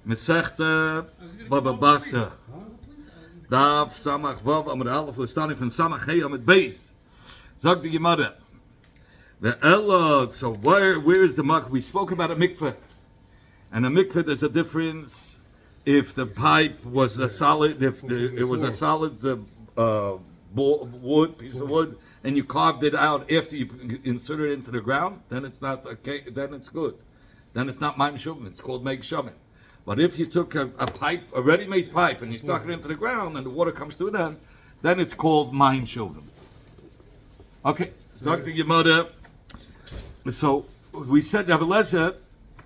Mesechta Bava basra. Daf Samach Vav Amud Aleph. We're starting from Samach Hey Amud Beis. Zog the Gemara. The Ella. So where is the mark? We spoke about a mikveh, and a mikveh there's a difference if the pipe was a solid, if it was a solid piece of wood, and you carved it out after you inserted it into the ground, then it's not okay. Then it's good. Then it's not Maim Shuvim. It's called Meig Shamin. But if you took a pipe, a ready-made pipe, and you stuck it into the ground, and the water comes through then it's called Maim Shuvim. Okay, Zog the Gemara. So we said Rabbi Lezer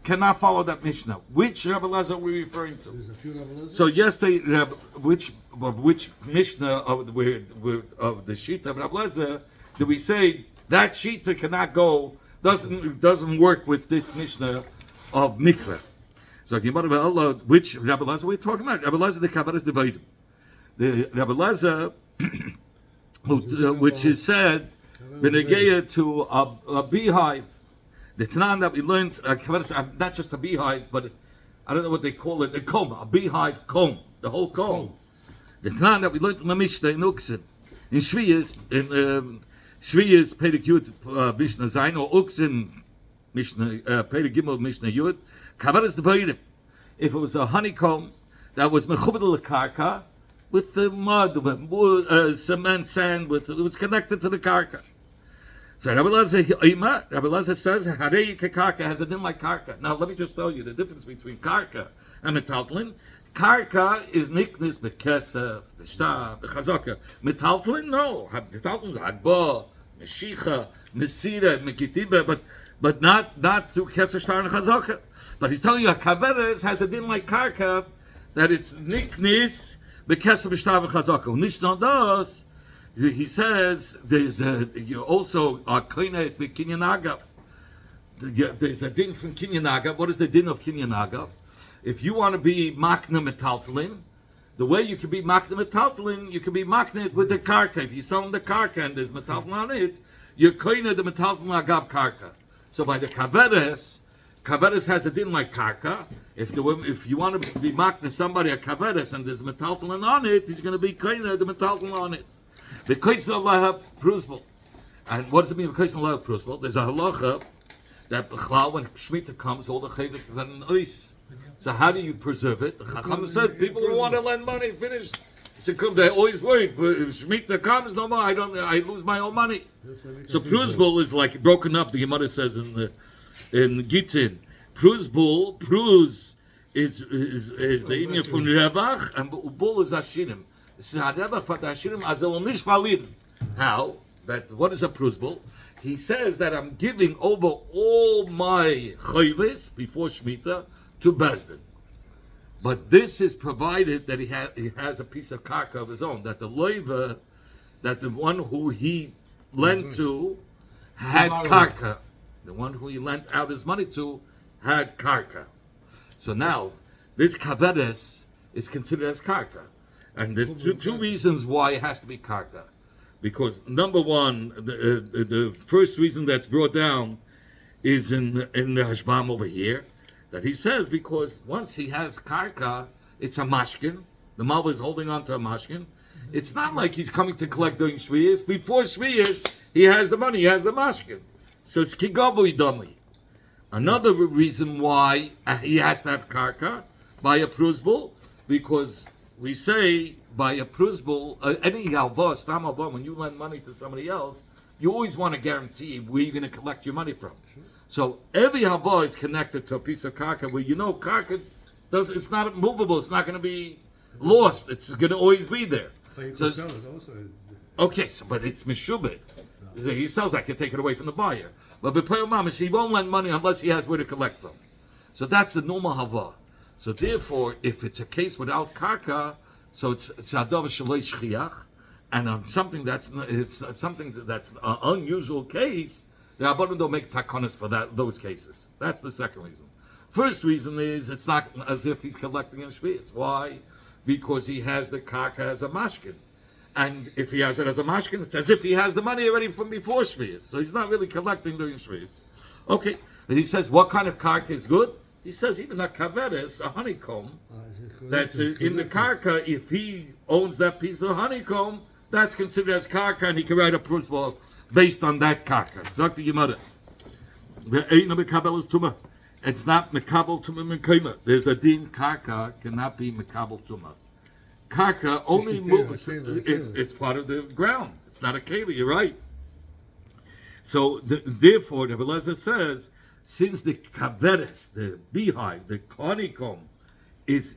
cannot follow that Mishnah. Which Rabbi Lezer are we referring to? There's a few Rabbi Lezer? So yes, which Mishnah of the Shita of Rabbi Lezer do we say that Shita cannot go? Doesn't work with this Mishnah of Mikveh. So Allah, which Rabbi Lezer we're talking about? Rabbi Lezer the Kavaras divided. The Rabbi Lezer, which is said Benegeya to a beehive. The Tanan that we learned, not just a beehive, but I don't know what they call it, a comb, a beehive comb, the whole comb. The Tanan that we learned in the Mishnah in Uksin, in Shviyas, Perek Yud Mishnah Zayin, or Uksin Mishnah, Perek Gimel Mishnah Yud, Kavaras Devarim. If it was a honeycomb that was mechubed lekarka with the mud, with cement, sand, it was connected to the karka. So Rabbi Lezer says Harei Karka has a din like karka. Now let me just tell you the difference between karka and metaltlin. Karka is niknis bekesef, b'shtar, b'chazaka. Metaltlin, no. Metaltlin is hadba, meshicha, mesira, mekitiba, but not through kesef, shtar, and chazaka. But he's telling you a kaveres has a din like karka that it's niknis bekesef, b'shtar, b'chazaka. Nishna does. He says there's also a koine kinyan agav. There's a din from kinyan agav. What is the din of kinyan agav? If you want to be makna metaltalin, the way you can be makna metaltalin, you can be makna with the karka. If you sell the karka and there's metaltalin on it, you're koine the metaltalin agav karka. So by the kaveres has a din like karka. If you want to be makna somebody a kaveres and there's metaltalin on it, he's going to be koine the metaltalin on it. The Kaisel Allah Prusbal. And what does it mean by Kaisel Allah Prusbal? There's a halacha that when Shemitah comes, all the chayvus are in ois. So how do you preserve it? The Chacham said people don't want to lend money. Finished. They're always worried. But if Shemitah comes, no more. I lose my own money. So Prusbal is like broken up. The Gemara says in Gittin, Prus is the Indian from Revach, and Bul is Ashirim. How? That what is a prusbul? He says that I'm giving over all my chayves before Shemitah to Bezdin. But this is provided that he has a piece of karka of his own, that the loiva, that the one who he lent to had karka. The one who he lent out his money to had karka. So now, this kavedes is considered as karka. And there's two reasons why it has to be karka. Because number one, the first reason that's brought down is in the Hashbam over here, that he says because once he has karka, it's a mashkin. The Malva is holding on to a mashkin. It's not like he's coming to collect during Shviyas. Before Shviyas, he has the money, he has the mashkin. So it's kigavui dami. Another reason why he has to have karka by a prusbul, because we say by a prusbul, any halva, stam halva, when you lend money to somebody else, you always want to guarantee where you're going to collect your money from. So every halva is connected to a piece of karka where you know karka it's not movable, it's not going to be lost, it's going to always be there. So okay, but it's mishubit. He sells, I can take it away from the buyer. But b'payil mamish, he won't lend money unless he has where to collect from. So that's the normal halva. So therefore, if it's a case without karka, so it's adav shalei shchiach, and on something that's an unusual case, the Rabbanim don't make takonis for those cases. That's the second reason. First reason is it's not as if he's collecting in shvius. Why? Because he has the karka as a mashkin, and if he has it as a mashkin, it's as if he has the money already from before shvius. So he's not really collecting during shvius. Okay, and he says what kind of karka is good? He says even a kaveres, a honeycomb, it's that's in the karka, if he owns that piece of honeycomb, that's considered as karka, and he can write a principle based on that karka. Sagt die Gemara. It's not mekabel tuma mekayma. There's a din karka cannot be mekabel tuma. Karka only moves. It's part of the ground. It's not a keli. You're right. So therefore, the Belezer says, since the kaveres, the beehive, the honeycomb, is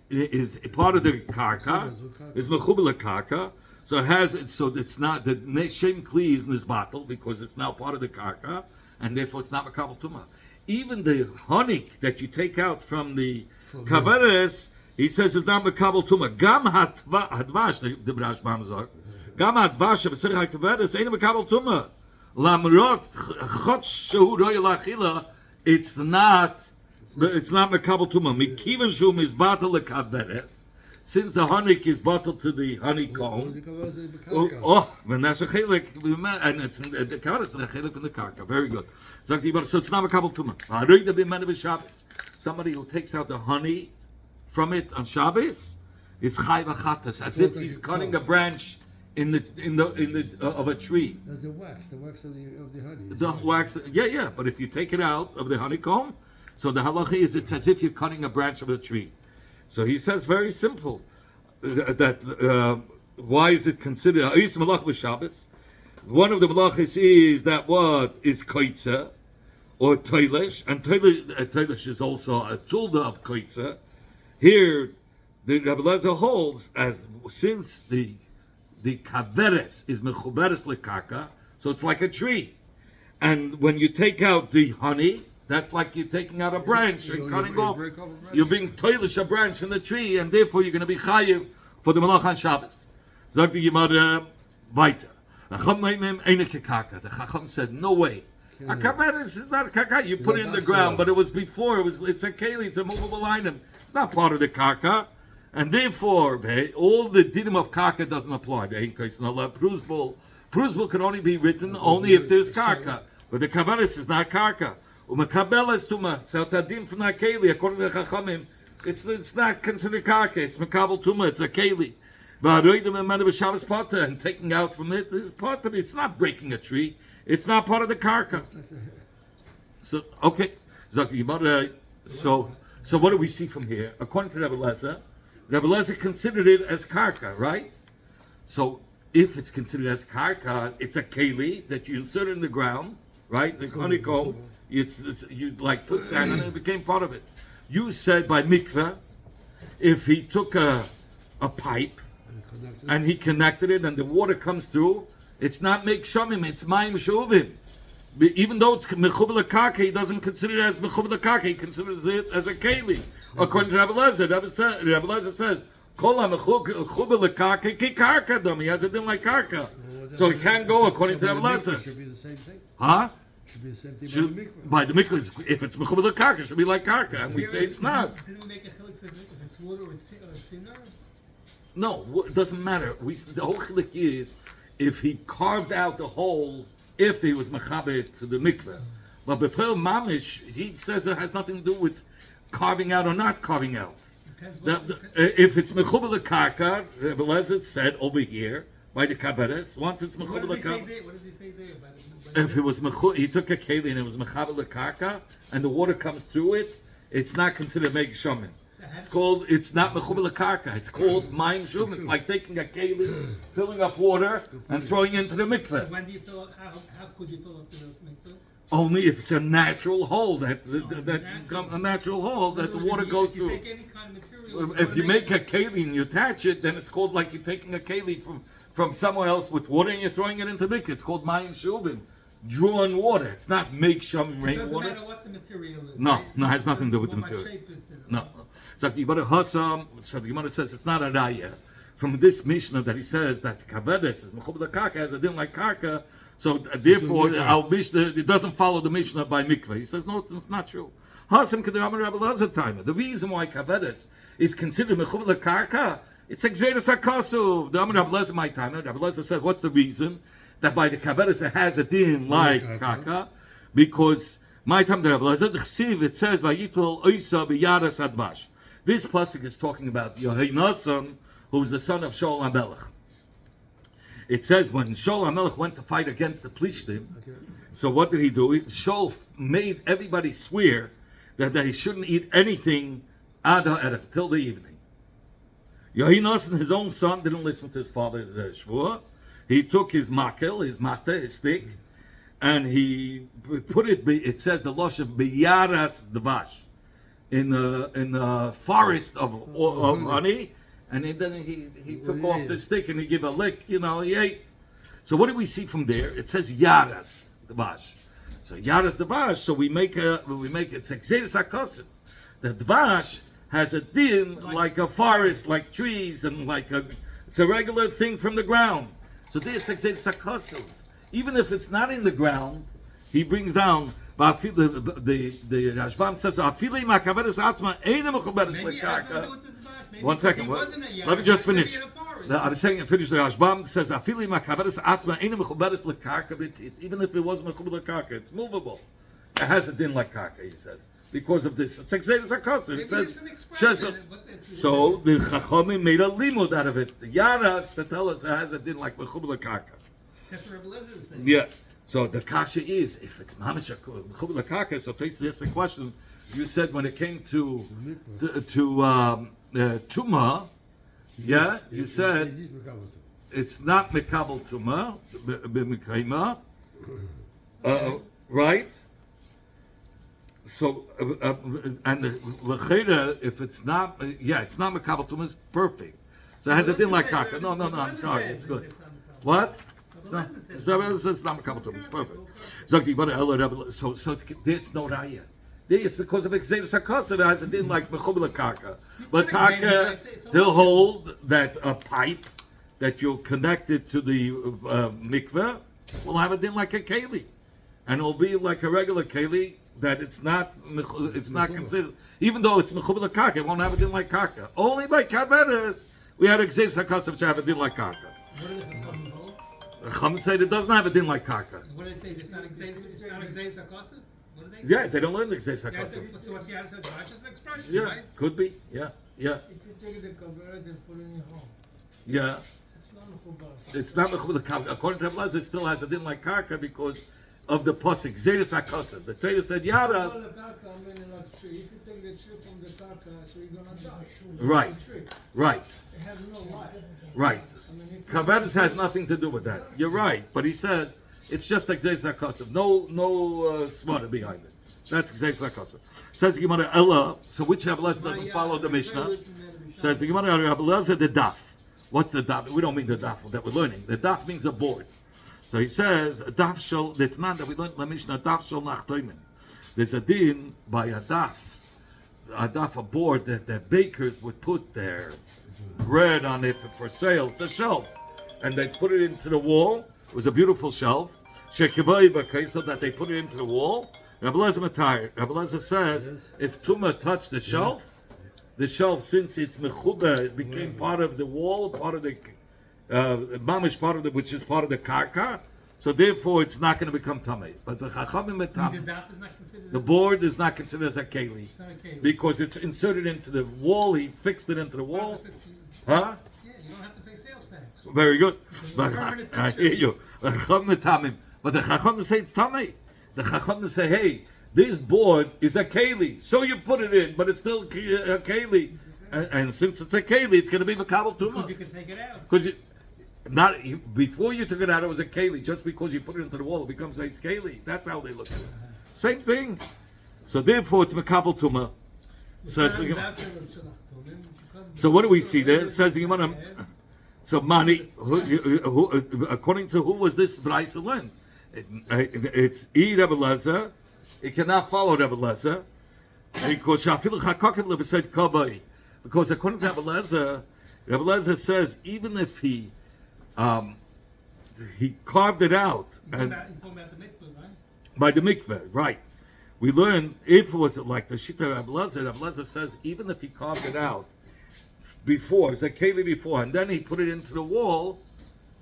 part of the karka, is mechubel karka. So it's not the shem kli is nisbatel because it's now part of the karka, and therefore it's not mekabel tuma. Even the honey that you take out from the kaveres, he says it's not mekabel tuma. Gam hadvash the Rashbam zog. Gam hadvash v'serich hakaveres ain't mekabel tuma. Lamrot chot shehu roy lachila. It's not mekabel tuma. Mikivan shu mizbatel lekaveres. Since the honey is bottled to the honeycomb, when that's a chelik, and it's the kaveres and a chelik in the karka. Very good. So it's not mekabel tuma. Somebody who takes out the honey from it on Shabbos is chai v'chatas, as if he's cutting a branch in the of a tree. That's the wax of the honey. The wax, yeah. But if you take it out of the honeycomb, so the halacha is it's as if you're cutting a branch of a tree. So he says very simple that why is it considered malach b'Shabbos? One of the malachis is that what is koitza or toilish, and toilish is also a tulda of koitza. Here, the Rebbe Lezer holds as since the kaveres is mechuberes lekarka, so it's like a tree, and when you take out the honey, that's like you're taking out a branch and cutting off. You're being toilish a branch from the tree, and therefore you're going to be chayiv for the malach on Shabbos. Zog the Gemara weiter. The Chacham said, no way. A kaveres is not a karka. You put it in the ground, but it was before. It's a keli. It's a movable item. It's not part of the karka, and therefore all the dinim of karka doesn't apply. Prusbul can only be written only if there's karka, but the kaveres is not karka. Umekabeles tuma. It's tadim from that keli. According to the Chachamim, it's not considered karka. It's mekabel tuma. It's a keli. And taking out from it is part of it. It's not breaking a tree. It's not part of the karka. So okay. So what do we see from here? According to Rebbe Lezer considered it as karka, right? So if it's considered as karka, it's a keli that you insert in the ground, right? The honeycomb. You like put sand on it, it became part of it. You said by mikveh, if he took a pipe and he connected it and the water comes through, it's not make shamim, it's mayim shuvim. Even though it's mechubel karka, he doesn't consider it as mechubel karka, he considers it as a keli. According to Rebbe Lezer, Rebbe Lezer says, kol mechubel karka ki karka dom. He has a din like karka. So he can't go according to Rebbe Lezer. Should be the same thing. Huh? Should be the same thing by the mikvah. If it's mechubel karka, it should be like karka, and we say it's not. Didn't we make a chiluk if it's water or sinner? No, it doesn't matter. The whole chiluk is if he carved out the hole after he was mechaber to the mikveh. But before mamish, he says it has nothing to do with carving out or not carving out. If it's mechubel karka, Rebbe Lezer said over here by the kaveres. Once it's mechubel karka. What does he say there? If it was he took a keli and it was mechabel karka, and the water comes through it, it's not considered meg shaman. It's not mechubel karka. It's called mayim shum. It's like taking a keli, filling up water, and throwing it into the mikveh. So when do you fill up? How could you fill up the mikveh? Only if it's a natural hole that a natural hole that the water goes through. If you make any kind of material, If you make a keli and you attach it, then it's called like you're taking a keli from somewhere else with water and you're throwing it into mikveh. It's called mayim shuvim. Drawn water. It's not make sham rain water. It doesn't matter what the material is. No, right? no, it has nothing to do with the material. No. So the Gemara says it's not a raya. From this Mishnah that he says that kavedes is mechubel karka has a din like karka, so therefore our Mishnah it doesn't follow the Mishnah by mikveh. He says no, it's not true. The reason why kavedes is considered mechubel karka, it's exeris hakasuv. The Amar Rabbi Lezer my time. Rabbi Lezer said, what's the reason? That by the kaveres it has a din like kaka, because My time the Rabbi Lezer, the Chsiv, it says, Vayitol Oisa B'Yaras Advash. This pasuk is talking about Yehonasan, who was the son of Shaul HaMelech. It says when Shaul HaMelech went to fight against the Plishtim, so what did he do? Shaul made everybody swear that he shouldn't eat anything ad ha'erev, till the evening. Yehonasan, his own son, didn't listen to his father's shvur. He took his makel, his mate, his stick, and he put it. It says the losh of biyaras dvash in the forest of honey, and then he took off the stick and he gave a lick. He ate. So what do we see from there? It says yaras dvash. So yaras dvash. So we make it's exeris hakosim. The dvash has a din like a forest, like trees, and it's a regular thing from the ground. So there it's exeris hakosim. Even if it's not in the ground, he brings down. The Rashbam says, one second. Let me just finish. I'm saying, finish the Rashbam says, even if it wasn't a karka, it's movable. It has a din like karka, he says. Because of this. It's it says so the Chachamim made a limud out of it. The Yaras to tell us it has a din like mechubel karka. That's what Rebbe Lezer is saying. Yeah. So the kasha is, if it's mamish mechubel karka, so please ask the question. You said when it came to tuma, yeah, you said it's not mekabel tuma, b'mekayma, right? So and the lechera, if it's not, it's not mekabel tuma, is perfect. So it has a din like kaka. No, I'm sorry, it's good. What? It's not mekabel tuma. It's perfect. So it's no raya. It's because of exeris hakosav. It has a din like mechubel karka. But karka, he'll hold that a pipe that you'll connect it to the mikveh will have a din like a keli, and it'll be like a regular keli that it's not considered. Even though it's mechubel karka, it won't have a din like karka. Only by kaveres we had exeris hakosav to have a din like karka. What did the Chachamim hold? The Chachamim say it doesn't have a din like karka. What do they say? It's not exeris hakosav? Yeah, they don't learn the exeris hakosav. So what's the answer? Just an expression, Yeah, right? could be. Yeah. If you take the cover and put it in your home, Yeah. it's not mechubal. It's not mechubel karka. According to Rebbe Lezer, it still has a din like karka because of the pasuk exeris hakosav. The Torah said yaras. The karka, I mean, like tree. If you take the tree from the karka, so you're gonna die. Right. The tree. Right. It has no life. Right. I mean, if you- Kaveres has nothing to do with that. You're right, but he says it's just exeris hakosav. No smarter behind it. That's exeris hakosav. Says the Gemara Ella. So which Rebbe Lezer doesn't follow the Mishnah? Says the Gemara Rebbe Lezer the daf. What's the daf? We don't mean the daf that we're learning. The daf means a board. So he says daf shel the Tanan that we learned in the Mishnah daf shel nachtoimen. There's a din by a daf, a board that the bakers would put their bread on it for sale. It's a shelf, and they put it into the wall. It was a beautiful shelf. Shekivai b'kei, so that they put it into the wall. Rebbe Lezer Matayr. Rebbe Lezer says if Tuma touched the shelf, since it's mechuba, it became part of the wall, part of the mamish, part of the which is part of the karka. So therefore, it's not going to become tamei. But the chachamim The etam, daf is not considered. the board is not considered as a keli It's not a keli. because it's inserted into the wall. He fixed it into the wall, huh? Yeah, you don't have to pay sales tax. Very good. But Permanent I hear fixture. you. The chachamim etamim, but the chachamim say it's tamei. The chachamim say, hey, this board is a keli, so you put it in, but it's still a keli, and since it's a keli, it's going to be makabel Because tuma. you can take it out. Because before you took it out, it was a keli. Just because you put it into the wall, it becomes a keli. That's how they look at it. Same thing. So therefore, it's makabel tuma. So what do we see there? It says the Gemara. So mani, according to who was this Braisa learned? It's Rebbe Lezer. It cannot follow Rebbe Lezer because because according to Rebbe Lezer says even if he carved it out You're and talking about the mikveh, right? by the mikveh, right? We learn if it was like the Shita Rebbe Lezer says even if he carved it out before, it's a keli before, and then he put it into the wall.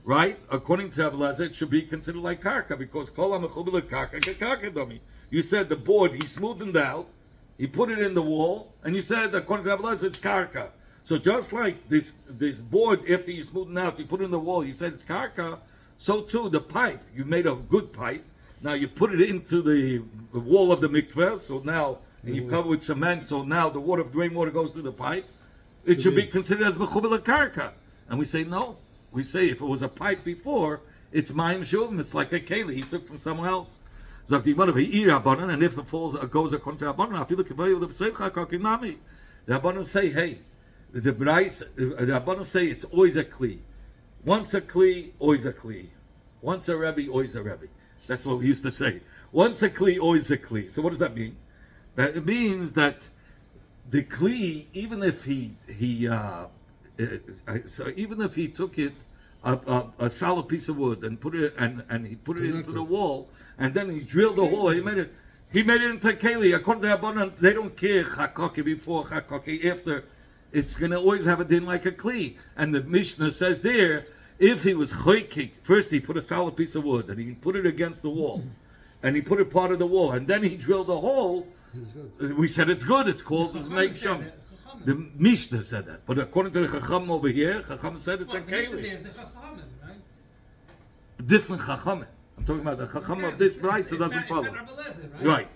Right, according to Rebbe Lezer, it should be considered like karka because kol hamechubel karka karka domi. You said the board he smoothened out, he put it in the wall, and you said according to Rabbi Elazar it's karka. So just like this board, after you smoothen out, you put it in the wall, you said it's karka. So too the pipe, you made a good pipe. Now you put it into the wall of the mikveh. So now and you cover with cement. So now the rainwater goes through the pipe. It should be considered as mechuber karka. And we say no. We say if it was a pipe before, it's mayim shuvim. It's like a keli he took from somewhere else. And if it goes according to Rabbanan, the Rabbanan say, hey, the Rabbanan say it's always a kli. Once a kli, always a kli. Once a rebbe, always a rebbe. That's what we used to say. Once a kli, always a kli. So what does that mean? That it means that the kli, even if he took it a solid piece of wood and put it and he put it into the wall and then he drilled the hole. He made it into keli. According to Rabbanan, they don't care chakoki before chakoki after. It's going to always have a din like a kli. And the Mishnah says there, if he was choykik, first he put a solid piece of wood and he put it against the wall, and he put it part of the wall, and then he drilled a hole. We said it's good. It's called make sham. The Mishnah said that, but according to the Chacham over here, Chacham said it's a keli. Different Chachamim. I'm talking about the Chacham of this price. It doesn't follow. Right.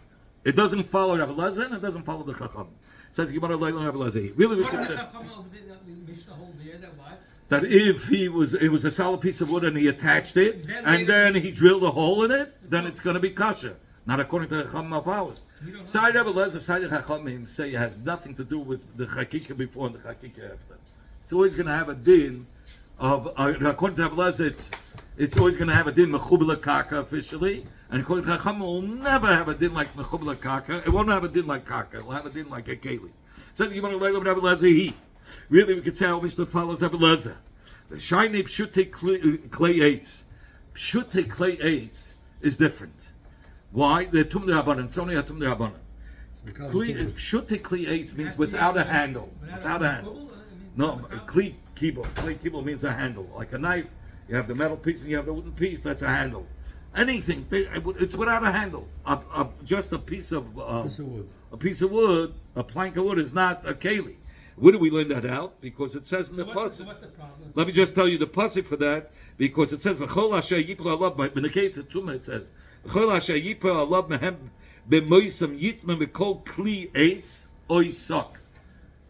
It doesn't follow Rabbi Elazar, and it doesn't follow the Chacham. Says Gemara Leilon Rabbi Elazar. Really, we could say that if it was a solid piece of wood and he attached it, and then he drilled a hole in it, then it's going to be kosher. Not according to the Chacham of ours. Side Rabbi Elazar, side of Chachamim say it has nothing to do with the Chakika before and the Chakika after. It's always going to have a din of according to Rabbi Elazar, it's always going to have a din mechuber karka officially, and according to Chacham, it will never have a din like mechuber karka. It won't have a din like karka. It will have a din like a keli. So you want to learn Rabbi Elazar he. Really, we could say our Mishnah follows Rabbi Elazar. The shiny pshute clay eights. Pshute clay eights is different. Why? The tum derabanan. It's only a tum derabanan. Pshute clay eights means without a handle. Without a handle. No, clay kibble. Clay kibble means a handle, like a knife. You have the metal piece and you have the wooden piece. That's a handle. Anything, it's without a handle. Just a piece of wood. A plank of wood is not a keli. Where do we learn that out? Because it says in the pasuk. What's the problem? Let me just tell you the pasuk for that, because it says v'chol asher yipol alav. In the case of Tumah, it says v'chol asher yipol alav mehem b'moisam yitma mikol kli eitz oy sok.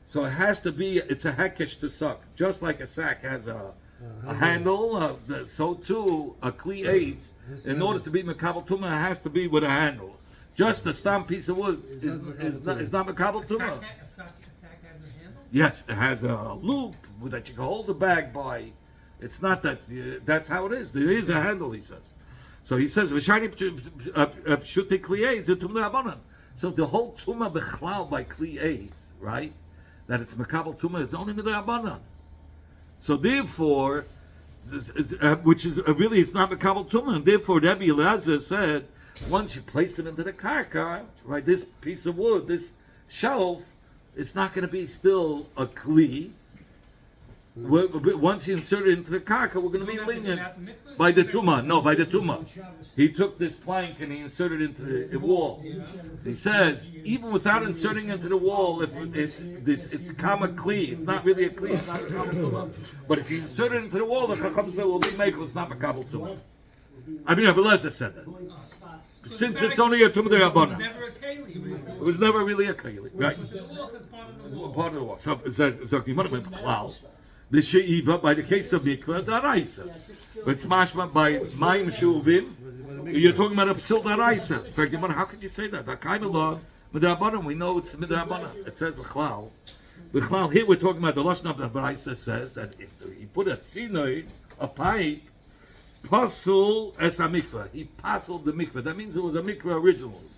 So it has to be. It's a hekesh to suck, just like a sack has a handle. So too a kli eitz, in order to be mekabel tumah, it has to be with a handle. Just a stamp piece of wood is not mekabel tumah. A sack has a handle? Yes, it has a loop that you can hold the bag by. It's not that. That's how it is. There is a handle, he says. So he says, "V'shayni pshute kli eitz tumah rabbanan." So the whole tumah bechlal by kli eitz, right? That it's mekabel tumah. It's only midrabanan. So therefore, which is really it's not mekabel tumah, and therefore Rabbi Elazar said, once you placed it into the karka, right, this piece of wood, this shelf, it's not going to be still a kli. Once you insert it into the karka, we're going to be lenient by the tumah. No, by the tumah. He took this plank and he inserted it into the wall. He says, even without inserting it into the wall, if it's kama kli, it's not really a kli, it's not a kabel tumah. But if you insert it into the wall, the chacham said, will be mekel, it's not a kabel tumah. I mean, Rabbi Elazar said that. Since it's only a tumah derabbanan. It was never really a keli, right? Part of the wall. So it says, the she'iva, by the case of mikveh, daraisa. But it's mashma by mayim shuvim. You're talking about a psil daraisa. How could you say that? That kind of law, midrabanan. We know it's midrabanan. It says b'chlal. B'chlal here we're talking about the lashon of the daraisa says that if he put a tzinoid, a pipe, pasul es a mikveh. He pasuled the mikveh. That means it was a mikveh originally.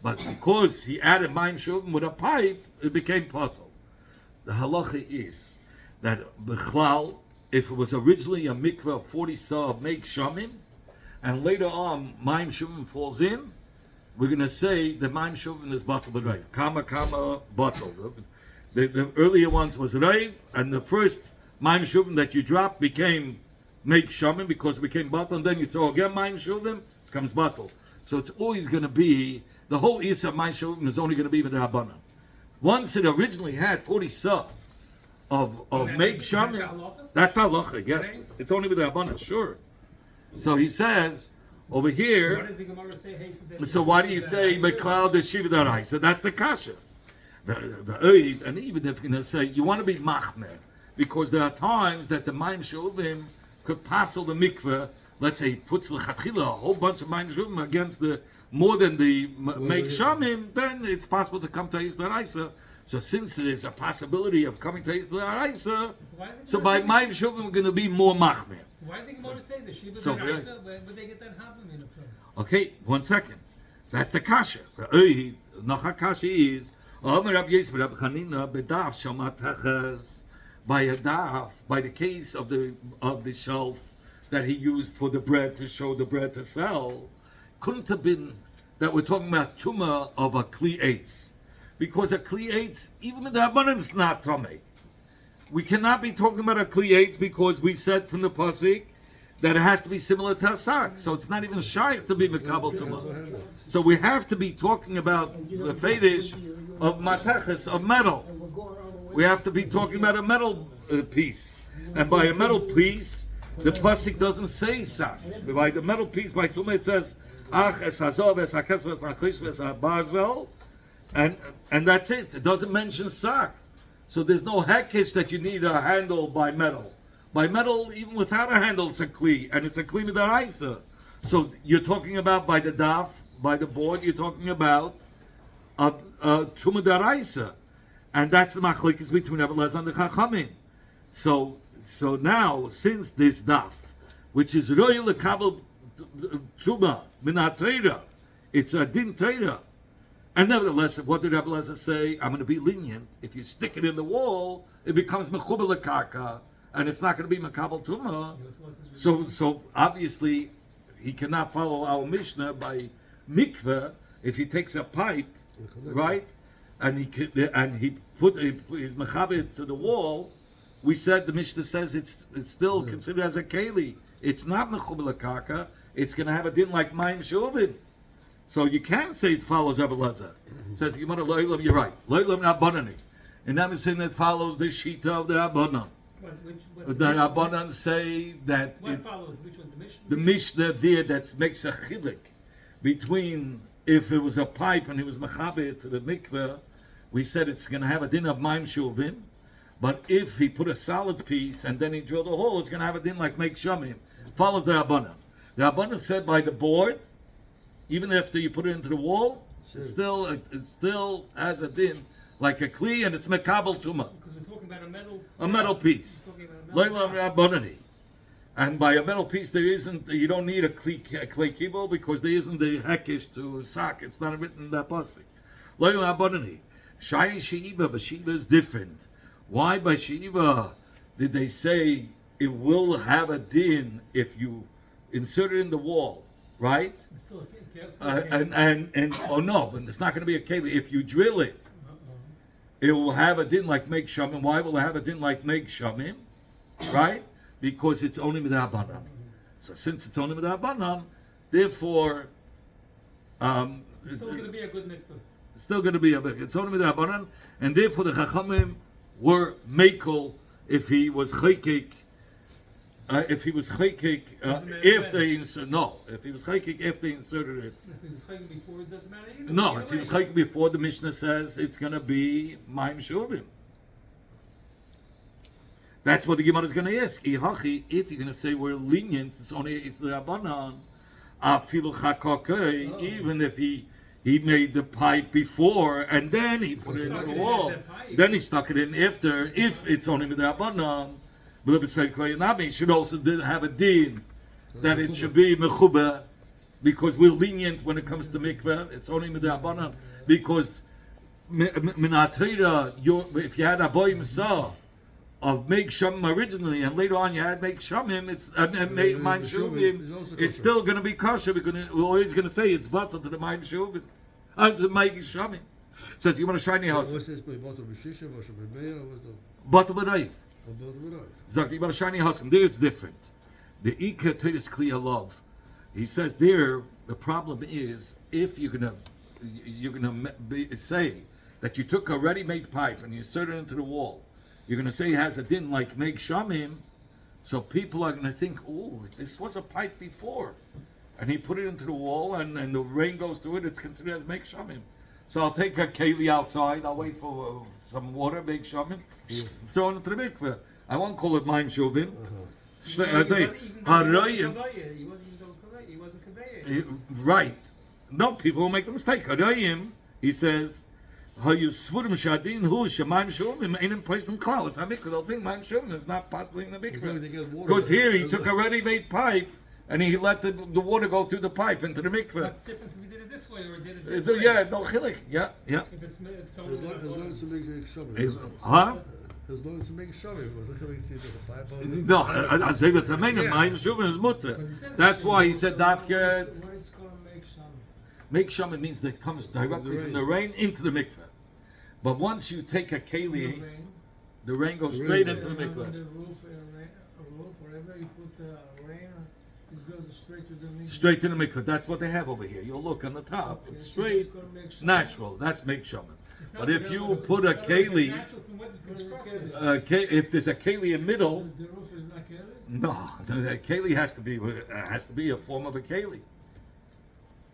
But because he added mayim shuvim with a pipe, it became pasul. The halacha is that b'chlal, if it was originally a mikveh of 40 sah make shamim, and later on mayim shuvim falls in, we're going to say the mayim shuvim is batal b'reiv. Kama batal. The earlier ones was reiv, and the first mayim shuvim that you dropped became make shamim because it became batal, and then you throw again mayim shuvim, comes batal. So it's always going to be the whole Isa Mayim Shuvim is only going to be with the Rabbanan. Once it originally had 40 sa of Meg Shamim, that's halacha, yes. It's only with the Rabbanan, sure. So he says over here. What does the Gemara say? Hey, So why do you say Meklal the Shiva Darai? So that's the kasha. The Oid, and even if you're going to say you want to be machmer, because there are times that the Mayim Shuvim could passel the mikveh. Let's say he puts l'chatchila a whole bunch of Mayim Shuvim against the more than the Meg Shamim, then it's possible to come to Eis L'Araisa. So since there's a possibility of coming to Eis L'Araisa, so by Mayim Shuvim we're going to be more machmer. Why is the Gemara say this? Shiva So, B'Raisa, where would they get that Havim in from? Okay, 1 second. That's the kasha. The Nacha kasha is Omer Rab Yisrael Rab Chanina bedaf shamatachas by a daf, by the case of the shelf that he used for the bread to show the bread to sell. Couldn't have been that we're talking about tuma of a kli eitz, because a kli eitz, even with the Rabbanim, is not tamei. We cannot be talking about a kli eitz because we said from the pasuk that it has to be similar to a sak, so it's not even shaykh to be mekabel tuma. So we have to be talking about the fetish of mateches, of metal. We have to be talking about a metal piece, and by a metal piece, the pasuk doesn't say sak. By the metal piece, by tuma, it says ach es hazov es hakesv es hachish es habarzel, and that's it. It doesn't mention sak. So there's no hekish that you need a handle by metal. By metal, even without a handle, it's a kli, and it's a kli midaraisa. So you're talking about by the daf, by the board, you're talking about a tuma daraisa, and that's the machlokes between Rebbe Lezer and the Chachamim. So now, since this daf, which is royal lekabel tuma minat Torah, it's a din Torah. And nevertheless, what did Rebbe Lezer say? I'm going to be lenient. If you stick it in the wall, it becomes mechuber lekarka, and it's not going to be makabel tuma. So obviously, he cannot follow our Mishnah by mikveh if he takes a pipe, right, and he put his mechaber to the wall. We said the Mishnah says it's still considered as a keli. It's not mechuber lekarka. It's going to have a din like mayim shuvim. So you can say it follows Rebbe Lezer. Says you're right. And that is it follows the shita of the Rabbanan. The Rabbanan say that follows? Which one? The Mishnah there that makes a chilek between if it was a pipe and it was mechaber to the mikveh, we said it's going to have a din of mayim shuvim. But if he put a solid piece and then he drilled a hole, it's going to have a din like make shamim. Follows the Rabbanan. The Rabbanan said by the board, even after you put it into the wall, it still has a din like a kli, and it's mekabel tuma. Because we're talking about a metal piece. And by a metal piece, you don't need a clay kibble because there isn't the hekish to sak. It's not written in that pasuk. Shiny Shiva, but Shiva is different. Why by Shiva did they say it will have a din if you insert it in the wall, right? Oh no, but it's not going to be a keli. If you drill it, it will have a din like make shamim. Why will it have a din like make shamim? Right? Because it's only midrabanan. So since it's only midrabanan, therefore, it's still going to be a good mikveh. It's still going to be it's only midrabanan, and therefore the chachamim were mekel if he was chaykik. If he was chaykik after he inserted, if he was chaykik after he inserted it. If he was chaykik before, it doesn't matter either. No, if he was chaykik before, the Mishnah says it's going to be mayim shuvim. That's what the Gemara is going to ask. If you're going to say we're lenient, it's only Rabbanan. Even if he made the pipe before and then he put it into the wall, then he stuck it in after. If it's only Rabbanan, it should also have a din that it should be mechuba, because we're lenient when it comes to mikveh. It's only Rabbanan because minatira. If you had aboyim saw of make shamim originally, and later on you had make shamim, mayim shuvim, it's still going to be kosher because we're always going to say it's butter to the mayim shuvim, to the mayim shamim. Says you want to shiny house. Butter b'rayv. Zak you want to shiny house. There it's different. The ikar teres kliya love. He says there the problem is if you're going to you're gonna say that you took a ready-made pipe and you inserted it into the wall, you're gonna say it has a din like make shamim, so people are gonna think, oh, this was a pipe before, and he put it into the wall, and the rain goes through it. It's considered as make shamim. So I'll take a keli outside. I'll wait for some water, make shamim, throw it into the mikveh. I won't call it mine shuvim. I say harayim. He wasn't conveying. Right. No, people will make the mistake. Harayim, he says, "Hayu svurim shadin hu shemayim shuvim ain't place in klaus." They'll think mine shuvim is not possibly in the mikveh because here he took a ready-made pipe and he let the water go through the pipe into the mikveh. What's the difference if we did it this way or did it this way? Yeah, no chilik. Yeah. If it's As long as you make a shoving. Huh? As long as you make a shoving. No, I say that mine shuvim is mutter. That's why he said dafke. Why it's called make some? Make shamim means that it comes directly from the rain into the mikveh. But once you take a keli, the rain goes straight into the On mikveh. the roof, wherever you put rain, it goes straight to the mikveh. Straight to the mikveh. That's what they have over here. You'll look on the top. It's straight, natural. That's make shamim. But if you put a keli, Natural from what you constructed. if there's a keli in middle, The roof is not keli? no, the keli has to be a form of a keli,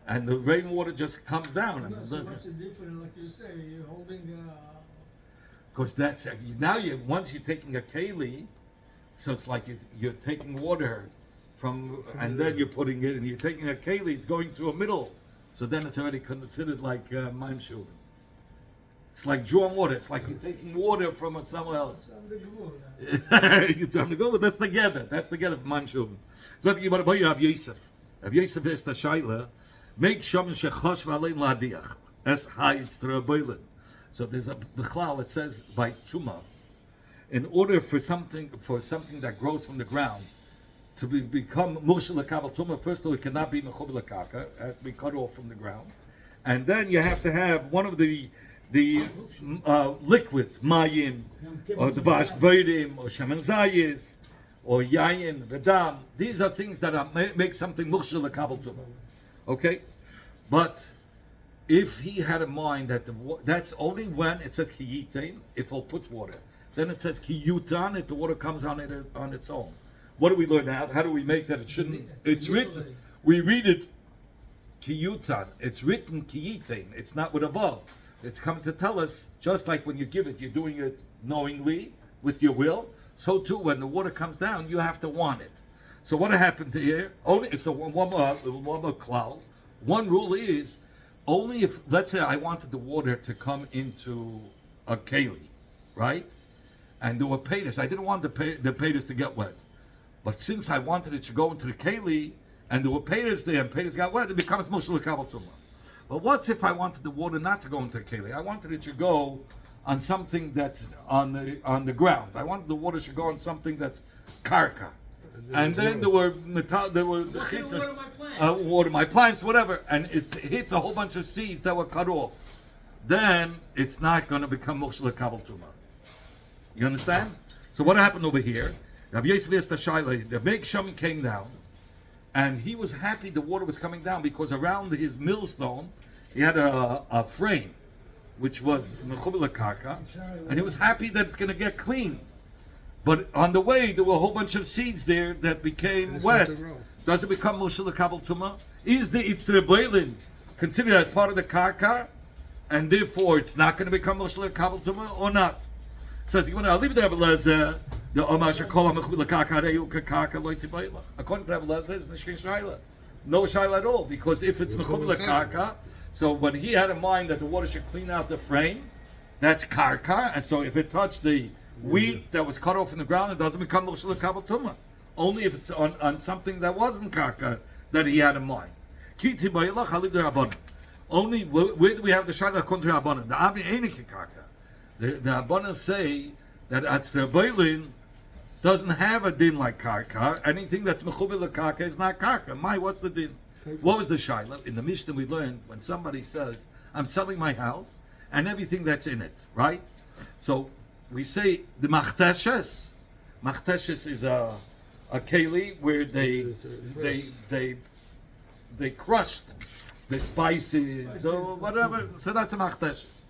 and the rainwater just comes down. No, so And what's the difference? Like you say, you're holding. because that's now once you're taking a keli, so it's like you're taking water from and then you're putting it, and you're taking a keli. It's going through a middle, so then it's already considered like mime shuvim. It's like drawing water. It's like you're taking water from somewhere else. It's on the glue. It's on the go, but that's together. That's together for mime shuvim. So you want to buy Rav Yosef. Rav Yosef is the shaila. Make shaman shechosh v'alein ladiach. Es hayitz t'raboilin. So there's a bichlal. It says by tuma, in order for something that grows from the ground to become mushel l'kabel tuma, first of all, it cannot be mechubel l'kaka. It has to be cut off from the ground, and then you have to have one of the liquids, mayim, or dvash dveirim, or shaman zayis, or yayin, vedam. These are things that make something mushel l'kabel tuma. Okay, but if he had in mind that that's only when it says kiyitain, if we'll put water, then it says kiyutan if the water comes on it on its own. What do we learn now? How do we make that it shouldn't? It's written. We read it kiyutan. It's written kiyitain. It's not with a vav. It's coming to tell us just like when you give it, you're doing it knowingly with your will. So too, when the water comes down, you have to want it. So what happened here? Only so one more cloud. One rule is only if, let's say, I wanted the water to come into a keli, right? And there were paytas. I didn't want the paytas to get wet, but since I wanted it to go into the keli, and there were paytas there, and paytas got wet, it becomes mushel l'kabel tuma. But what's if I wanted the water not to go into the keli? I wanted it to go on something that's on the ground. I wanted the water to go on something that's karka. And then there were water my plants, whatever, and it hit a whole bunch of seeds that were cut off. Then it's not going to become mushel l'kabel tuma. You understand? So what happened over here? Rabbi Yosef is the shaila. The big shaman came down, and he was happy the water was coming down because around his millstone he had a frame, which was mechubel l'karka, and he was happy that it's going to get clean. But on the way, there were a whole bunch of seeds there that became wet. Does it become mushel l'kabel tuma? Is the itzrebeilin considered as part of the karka, and therefore it's not going to become mushel l'kabel tuma or not? Says you want to leave it there, but the omar shekol mechubel l'karka reyu karka lo tibayla. According to Rabbi Lezer, it's nishkin shaila, no shaila at all, because if it's mechubel l'karka, so when he had in mind that the water should clean out the frame, that's karka, and so if it touched the wheat that was cut off in the ground, it doesn't become mushel l'kabel tuma. Only if it's on something that wasn't karka that he had in mind. Only where do we have the shayla according to Rabbanan? The Ami Einik karka. The Rabbanan say that Atzrebeilin doesn't have a din like karka. Anything that's mechubel l'karka is not karka. What's the din? What was the shayla? In the Mishnah we learned when somebody says, I'm selling my house and everything that's in it, right? So we say the machteshes. Machteshes is a keli where they crushed the spices or whatever. So that's a machteshes.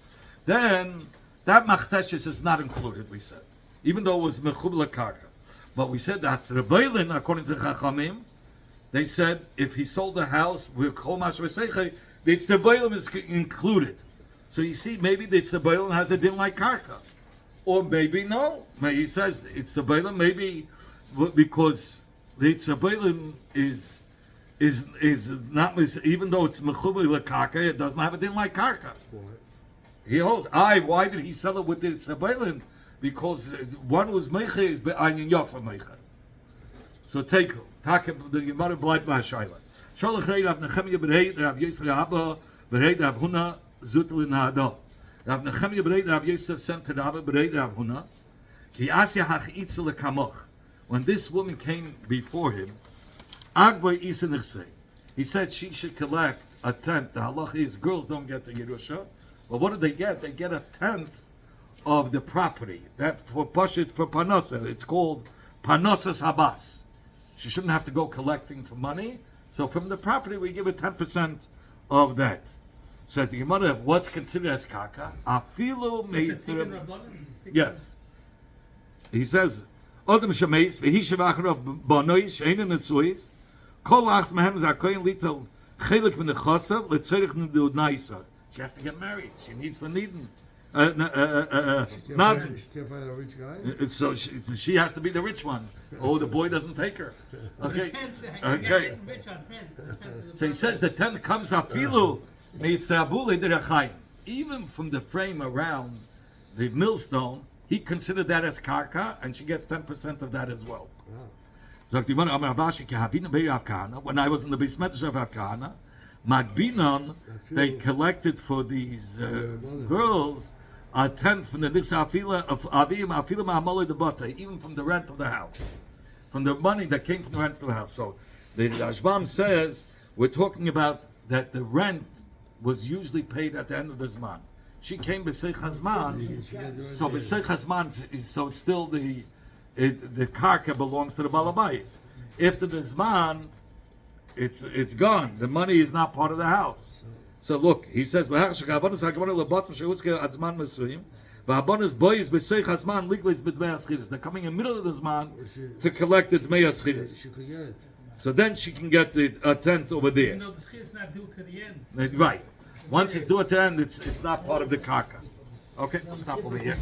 Then that machteshes is not included. We said, even though it was mechubel karka, but we said that's the Rebbeilin according to Chachamim. They said if he sold the house with kol masher v'seichei, the Rebbeilin is included. So you see, maybe the Rebbeilin has a din like karka, or maybe no. Maybe he says it's the Rebbeilin, maybe because the Rebbeilin is not, even though it's mechubel karka, it doesn't have a din like karka. He holds. Why did he sell it with the Rebbeilin? Because one was meicha is be'ayin yofa meicha. So take the Gemara blind ma'ashayla. Sholach rei Rav Nechemia b'rei Rav Yosef Abba b'rei Rav Huna zutel in ha'ada. Rav Nechemia b'rei Rav Yosef sent to Abba b'rei Rav Huna. Ki asya hachitzel kamoch. When this woman came before him, Agboy isa nechsei. He said she should collect a tenth. The halach is girls don't get the Yerusha. But what do they get? They get a tenth of the property. That for Pashit, for Panosa, it's called Panosas Habas. She shouldn't have to go collecting for money. So from the property, we give her 10% of that. Says the Gemara, what's considered as kaka? Afilu meitzter. Yes. He says, Odem shemeis v'hishavacharav bonois sheinen nesuis kol achs mehem zakoyin litel chelik min nechosav letzerich nedu naisa. She has to get married. She needs for needing. She can't find a rich guy. So she has to be the rich one. Oh, the boy doesn't take her. Okay. Okay. So he says the 10th comes afilu meitztrabule derechayim. Even from the frame around the millstone, he considered that as karka, and she gets 10% of that as well. When I was in the Beis Medrash of Rav Kahana, Magbinon, they collected for these girls a tenth from the Nixafila of Avim, Afila Ma'amole de Bata, even from the rent of the house, from the money that came from the rent of the house. So the Rashbam says we're talking about that the rent was usually paid at the end of the Zman. She came B'Seich HaZman, so B'Seich HaZman is so still the karka belongs to the Balabayis. After the Zman, it's gone. The money is not part of the house. So look, he says, they're coming in the middle of the Zman to collect the Dmei HaSchiris. So then she can get a tenth over there. Even though the schir is not due to the end. Right. Once it's due at the end, it's not part of the karka. Okay, stop over here.